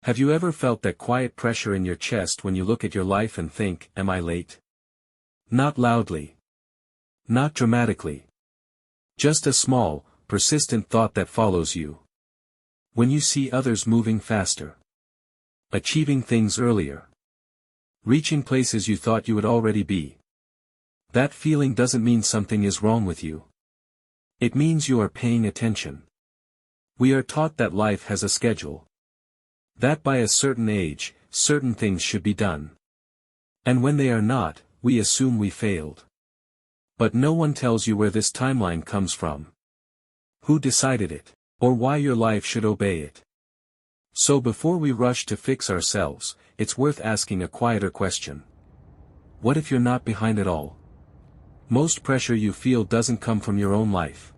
Have you ever felt that quiet pressure in your chest when you look at your life and think, am I late? Not loudly. Not dramatically. Just a small, persistent thought that follows you. When you see others moving faster. Achieving things earlier. Reaching places you thought you would already be. That feeling doesn't mean something is wrong with you. It means you are paying attention. We are taught that life has a schedule. That by a certain age, certain things should be done. And when they are not, we assume we failed. But no one tells you where this timeline comes from. Who decided it, or why your life should obey it. So before we rush to fix ourselves, it's worth asking a quieter question. What if you're not behind it all? Most pressure you feel doesn't come from your own life.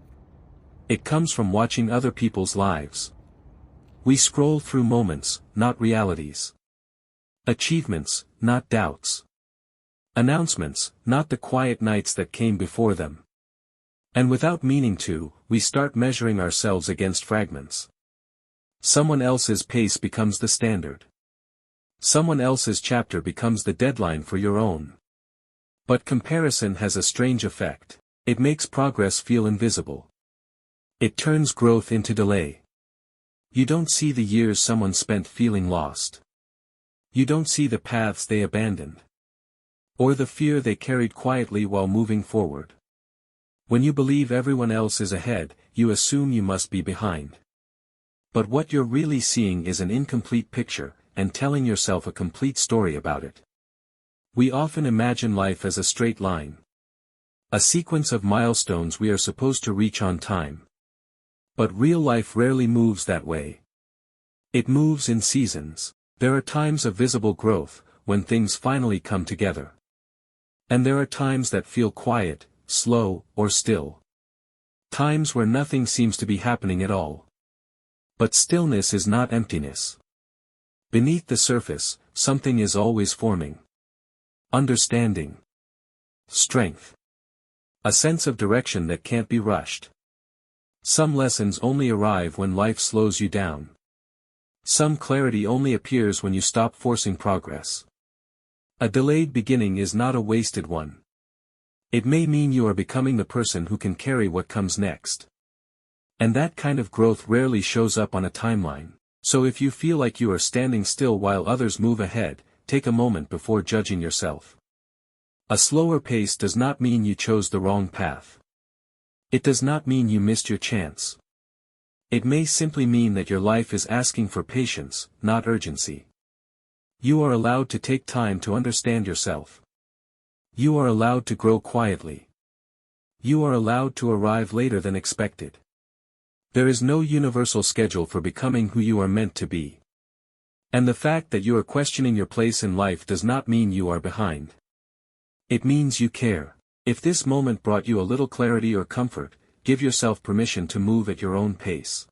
It comes from watching other people's lives. We scroll through moments, not realities. Achievements, not doubts. Announcements, not the quiet nights that came before them. And without meaning to, we start measuring ourselves against fragments. Someone else's pace becomes the standard. Someone else's chapter becomes the deadline for your own. But comparison has a strange effect. It makes progress feel invisible. It turns growth into delay. You don't see the years someone spent feeling lost. You don't see the paths they abandoned. Or the fear they carried quietly while moving forward. When you believe everyone else is ahead, you assume you must be behind. But what you're really seeing is an incomplete picture, and telling yourself a complete story about it. We often imagine life as a straight line. A sequence of milestones we are supposed to reach on time. But real life rarely moves that way. It moves in seasons. There are times of visible growth, when things finally come together. And there are times that feel quiet, slow, or still. Times where nothing seems to be happening at all. But stillness is not emptiness. Beneath the surface, something is always forming. Understanding. Strength. A sense of direction that can't be rushed. Some lessons only arrive when life slows you down. Some clarity only appears when you stop forcing progress. A delayed beginning is not a wasted one. It may mean you are becoming the person who can carry what comes next. And that kind of growth rarely shows up on a timeline. So if you feel like you are standing still while others move ahead, take a moment before judging yourself. A slower pace does not mean you chose the wrong path. It does not mean you missed your chance. It may simply mean that your life is asking for patience, not urgency. You are allowed to take time to understand yourself. You are allowed to grow quietly. You are allowed to arrive later than expected. There is no universal schedule for becoming who you are meant to be. And the fact that you are questioning your place in life does not mean you are behind. It means you care. If this moment brought you a little clarity or comfort, give yourself permission to move at your own pace.